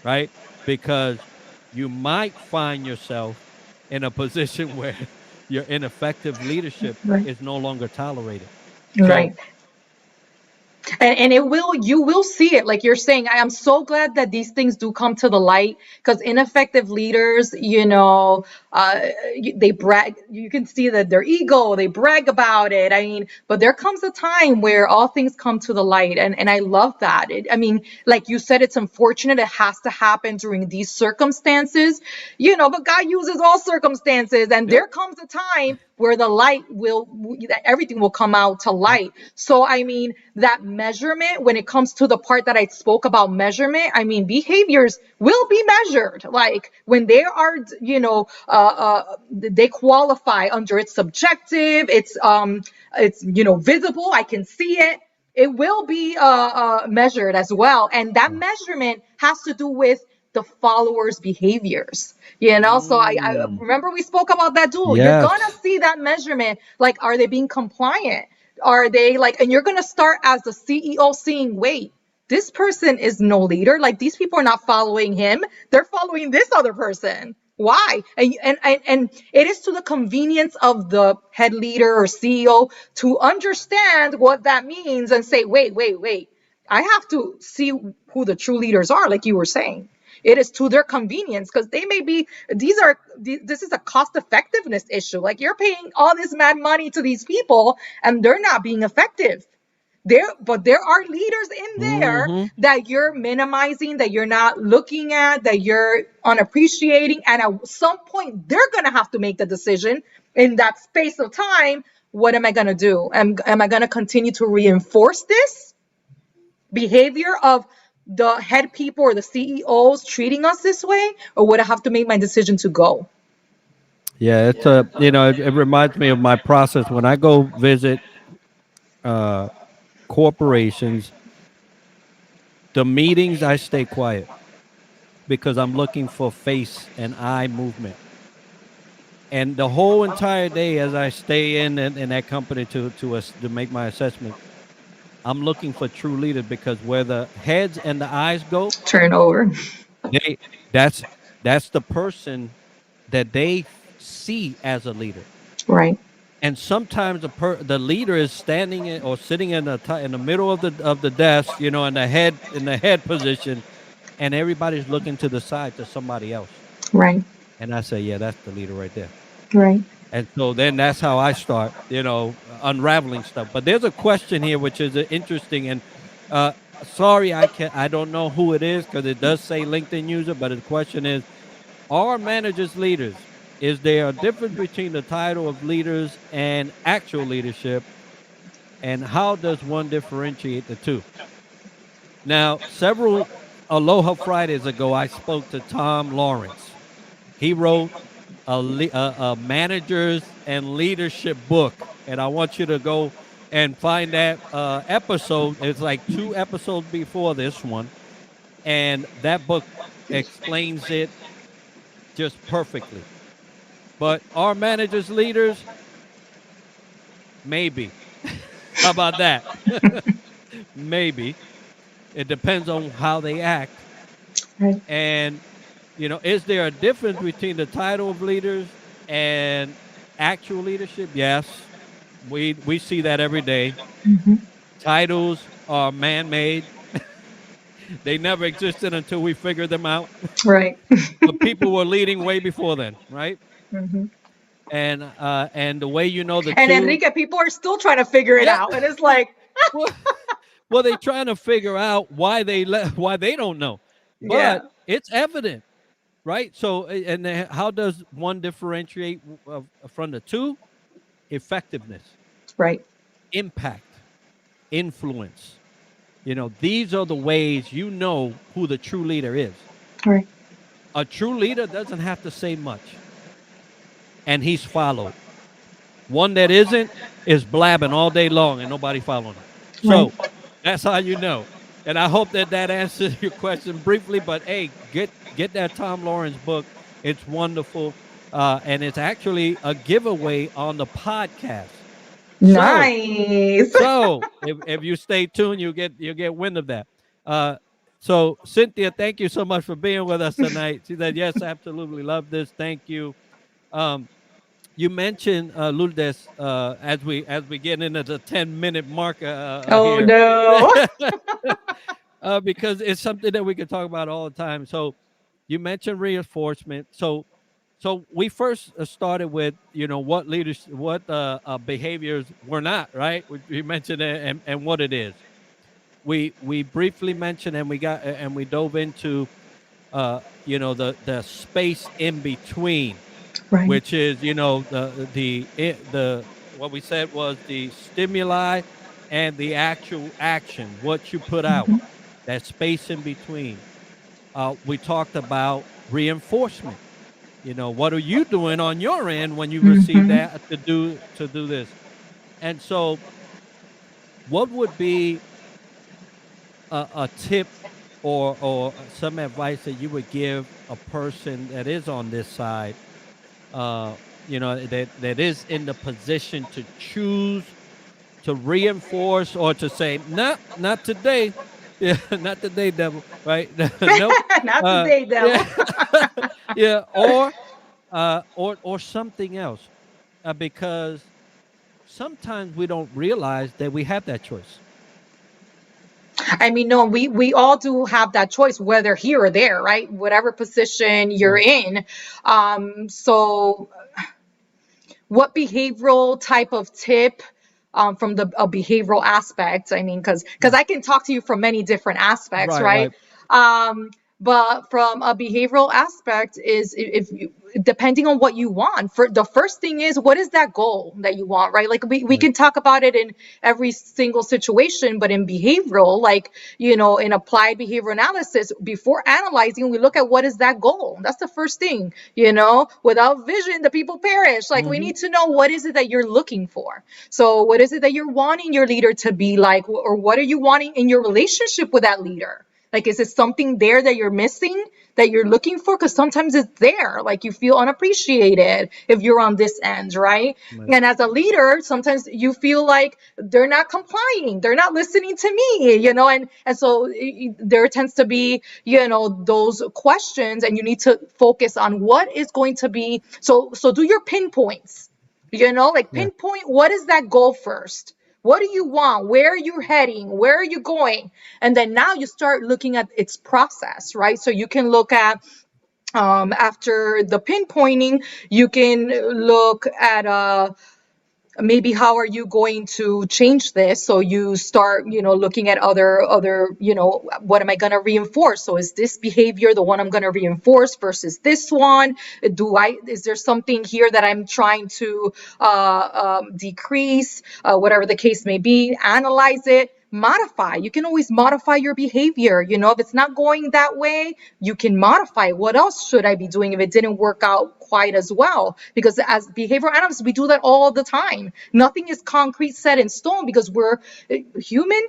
right? Because you might find yourself in a position where your ineffective leadership Right. is no longer tolerated. So, Right. And it will, you will see it, like you're saying. I am so glad that these things do come to the light, because ineffective leaders, they brag. You can see that their ego, they brag about it. I mean, but there comes a time where all things come to the light, and I love that. I mean, like you said, it's unfortunate it has to happen during these circumstances, but God uses all circumstances, and yep, there comes a time where the light will, everything will come out to yep, light. So I mean, that measurement, when it comes to the part that I spoke about measurement, I mean, behaviors will be measured. Like when they are, they qualify under, it's subjective, it's visible, I can see it. It will be measured as well, and that yeah. measurement has to do with the followers' behaviors. So I Mm, remember we spoke about that too. You're yes. gonna see that measurement, like, are they being compliant? Are they like, and you're gonna start as the CEO seeing, wait, this person is no leader. Like, these people are not following him. They're following this other person. Why? And it is to the convenience of the head leader or CEO to understand what that means and say, wait. I have to see who the true leaders are, like you were saying. It is to their convenience, because they may be, this is a cost effectiveness issue. Like, you're paying all this mad money to these people and they're not being effective. But there are leaders in there Mm-hmm. that you're minimizing, that you're not looking at, that you're unappreciating, and at some point they're gonna have to make the decision in that space of time. What am I gonna do? Am I gonna continue to reinforce this behavior of the head people or the CEOs treating us this way, or would I have to make my decision to go? Yeah, it's it reminds me of my process when I go visit uh, corporations. The meetings, I stay quiet because I'm looking for face and eye movement. And the whole entire day, as I stay in that company to make my assessment, I'm looking for true leaders, because where the heads and the eyes go, Turn over. they that's that's the person that they see as a leader. Right. And sometimes the leader is standing or sitting in the middle of the desk, in the head position, and everybody's looking to the side to somebody else. Right. And I say, yeah, that's the leader right there. Right. And so then that's how I start, unraveling stuff. But there's a question here which is interesting, and uh, sorry, I don't know who it is, because it does say LinkedIn user, but the question is: are managers leaders? Is there a difference between the title of leaders and actual leadership? And how does one differentiate the two? Now, several Aloha Fridays ago, I spoke to Tom Lawrence. He wrote a managers and leadership book, and I want you to go and find that episode. It's like 2 episodes before this one, and that book explains it just perfectly. But are managers leaders? Maybe. How about that? Maybe. It depends on how they act. Right. And, is there a difference between the title of leaders and actual leadership? Yes. We see that every day. Mm-hmm. Titles are man made. They never existed until we figured them out. Right. But people were leading way before then, right? Mm-hmm. And the way you know the And two, Enrique, people are still trying to figure it yeah. out. And it's like, Well, well, they trying to figure out why why they don't know, but yeah, it's evident, right? So, and then how does one differentiate from the two? Effectiveness, right, impact, influence. These are the ways you know who the true leader is. right. A true leader doesn't have to say much, and he's followed. One that isn't is blabbing all day long and nobody following him. Right. So that's how you know. And I hope that answers your question briefly. But hey, get that Tom Lawrence book. It's wonderful, and it's actually a giveaway on the podcast. So Nice. if you stay tuned, you get wind of that. Uh, so Cynthia, thank you so much for being with us tonight. She said, "Yes, absolutely love this. Thank you." Um, you mentioned Lourdes as we get into the 10-minute mark Oh here, no. because it's something that we can talk about all the time. So you mentioned reinforcement. So we first started with what behaviors were not right. We mentioned it and what it is. We briefly mentioned and we dove into the space in between, Right. which is the what we said was the stimuli and the actual action, what you put out, Mhm. that space in between. We talked about reinforcement. What are you doing on your end when you receive Mhm. that to do this? And so, what would be a tip or some advice that you would give a person that is on this side, that is in the position to choose to reinforce or to say, "Nah, not today." Yeah, not today, devil. Right? Nope. Not today, Yeah, devil. yeah, or something else, because sometimes we don't realize that we have that choice. I mean, no, we all do have that choice, whether here or there, right? Whatever position you're Right. in. So what behavioral type of tip from the a behavioral aspect? I mean, because Right. I can talk to you from many different aspects, Right. right? Right. Um, but from a behavioral aspect is if you, depending on what you want, for the first thing is, what is that goal that you want, right? Like we Right. can talk about it in every single situation, but in behavioral, like, in applied behavior analysis, before analyzing, we look at what is that goal. That's the first thing. Without vision, the people perish. Like, we Hmm. need to know, what is it that you're looking for? So what is it that you're wanting your leader to be like, or what are you wanting in your relationship with that leader? Like, is it something there that you're missing, that you're looking for? Because sometimes it's there. Like, you feel unappreciated if you're on this end, right? Right. And as a leader, sometimes you feel like they're not complying, they're not listening to me, and so there tends to be, those questions, and you need to focus on what is going to be. So do your pinpoints, like Yeah. pinpoint what is that goal first. What do you want? Where are you heading? Where are you going? And then now you start looking at its process, right? So you can look at, after the pinpointing, you can look at maybe how are you going to change this. So you start, looking at other, what am I going to reinforce? So is this behavior the one I'm going to reinforce versus this one? Is there something here that I'm trying to decrease? Whatever the case may be, analyze it, modify. You can always modify your behavior. If it's not going that way, you can modify. What else should I be doing if it didn't work out quite as well? Because as behavioral analysts, we do that all the time. Nothing is concrete, set in stone, because we're human.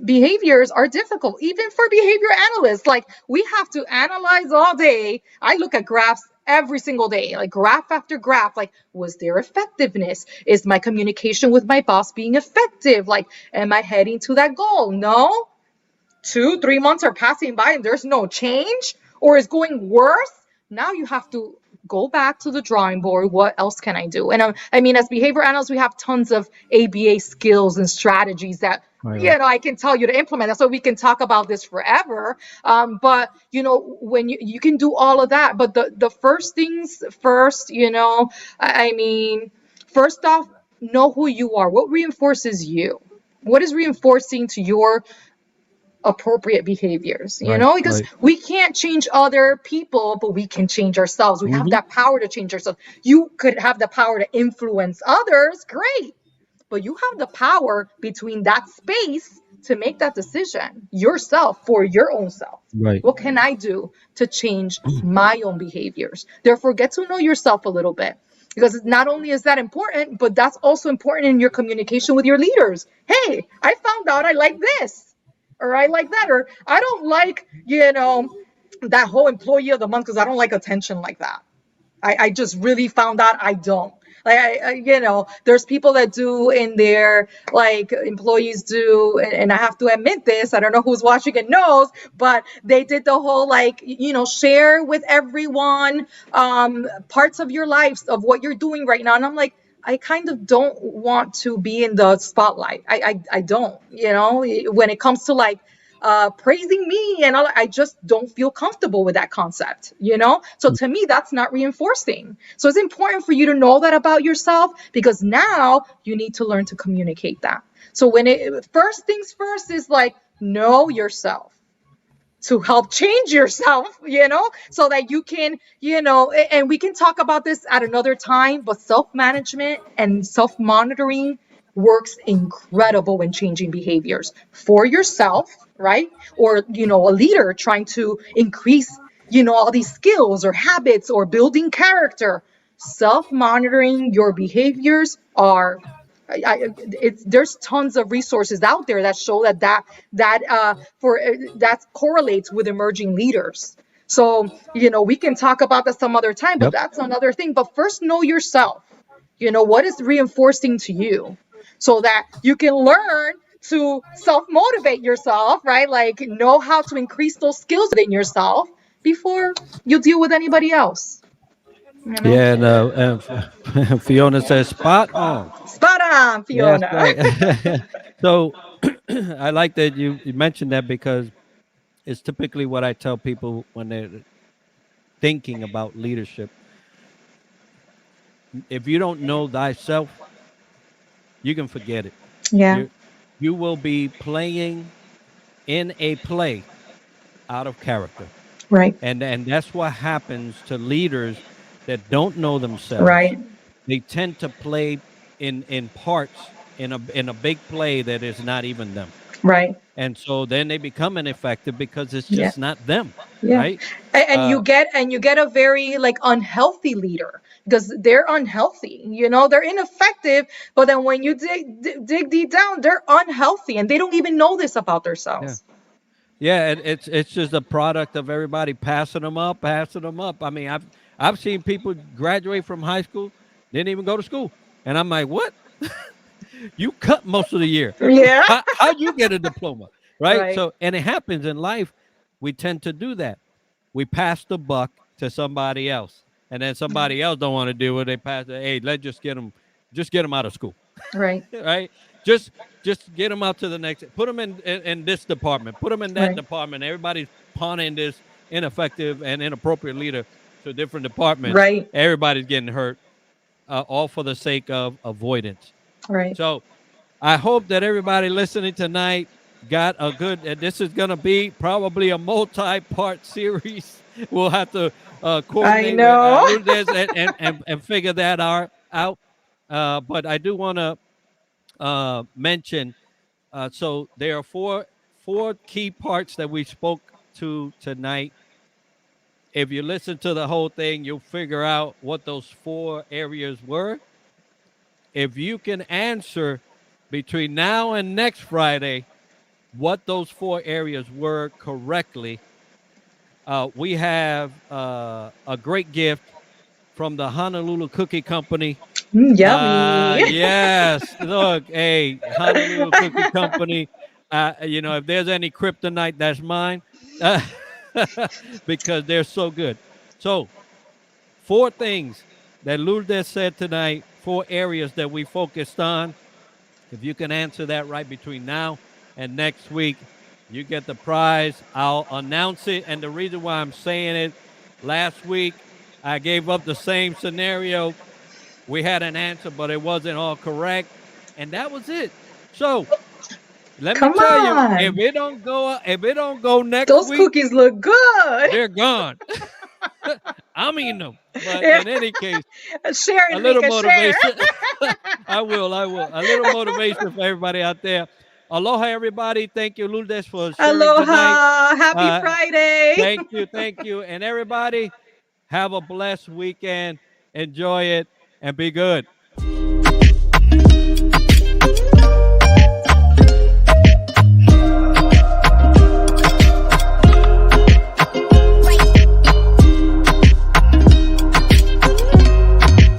Behaviors are difficult, even for behavior analysts. Like, we have to analyze all day. I look at graphs every single day, like graph after graph. Like, was there effectiveness? Is my communication with my boss being effective? Like, am I heading to that goal? No. 2, 3 months are passing by and there's no change, or is going worse. Now you have to go back to the drawing board. What else can I do? And I mean, as behavior analysts, we have tons of ABA skills and strategies that Right. I can tell you to implement that. So we can talk about this forever. But when you can do all of that, but the first things first, I mean, first off, know who you are. What reinforces you? What is reinforcing to your appropriate behaviors, Right. because Right. we can't change other people, but we can change ourselves. We have Hmm. that power to change ourselves. You could have the power to influence others, great, but you have the power between that space to make that decision yourself for your own self. Right. What can I do to change my own behaviors? Therefore, get to know yourself a little bit, because not only is that important, but that's also important in your communication with your leaders. Hey, I found out I like this, or I like that, or I don't like, that whole employee of the month because I don't like attention like that. I just really found out I don't. Like, there's people that do in their, like, employees do, and I have to admit this, I don't know who's watching and knows, but they did the whole, like, share with everyone parts of your life, of what you're doing right now. And I'm like, I kind of don't want to be in the spotlight. I don't, when it comes to, like, praising me and all, I just don't feel comfortable with that concept, So to me, that's not reinforcing. So it's important for you to know that about yourself, because now you need to learn to communicate that. So first things first is, like, know yourself to help change yourself, so that you can, and we can talk about this at another time, but self-management and self-monitoring works incredible in changing behaviors for yourself, right? Or, a leader trying to increase, all these skills or habits or building character. Self-monitoring your behaviors are there's tons of resources out there that show that correlates with emerging leaders. So, we can talk about that some other time, but Yep. that's another thing. But first, know yourself. What is reinforcing to you, so that you can learn to self-motivate yourself, right? Like, know how to increase those skills within yourself before you deal with anybody else, you know? Yeah. And Fiona says, spot on. Spot on, Yes. Fiona. Right. So I like that you mentioned that, because it's typically what I tell people when they're thinking about leadership. If you don't know thyself, you can forget it. Yeah, You will be playing in a play out of character. right, And that's what happens to leaders that don't know themselves. right, They tend to play in parts in a big play that is not even them. right. And so then they become ineffective because it's Yeah, just not them, yeah. right? And you Uh, get a very, like, unhealthy leader, because they're unhealthy. They're ineffective, but then when you dig deep down, they're unhealthy, and they don't even know this about yeah. themselves. Yeah, it's just a product of everybody passing them up, passing them up. I mean, I've seen people graduate from high school, didn't even go to school, and I'm like, what? You cut most of the year. Yeah, How'd you get a diploma, right? right. So, and it happens in life. We tend to do that. We pass the buck to somebody else, and then somebody else don't want to do it. They pass it. Hey, let's just get them out of school, Right, right? Just just get them out to the next. Put them in this department. Put them in that right, department. Everybody's pawning this ineffective and inappropriate leader to different departments. right, Everybody's getting hurt, all for the sake of avoidance. right. So I hope that everybody listening tonight got a good. And this is going to be probably a multi-part series. We'll have to I coordinate with know. Lourdes and figure that out. But I do want to mention. So there are four key parts that we spoke to tonight. If you listen to the whole thing, you'll figure out what those four areas were. If you can answer between now and next Friday what those four areas were correctly, we have a great gift from the Honolulu Cookie Company. Yummy. Yes, look, hey, Honolulu Cookie Company. If there's any kryptonite, that's mine, uh, because they're so good. So, four things that Lourdes said tonight, four areas that we focused on. If you can answer that right between now And next week, you get the prize. I'll announce it. And the reason why I'm saying it, last week, I gave up the same scenario. We had an answer, but it wasn't all correct. And that was it. So let me Come tell you, on. if it don't go next Those week, cookies look good. they're gone. I'm eating them. But Yeah. in any case, Share, a little Enrique, share. motivation. I will. I will. A little motivation for everybody out there. Aloha, everybody. Thank you, Lourdes, for sharing tonight. Aloha. Happy Uh, Friday. thank you. Thank you. And everybody, have a blessed weekend. Enjoy it and be good.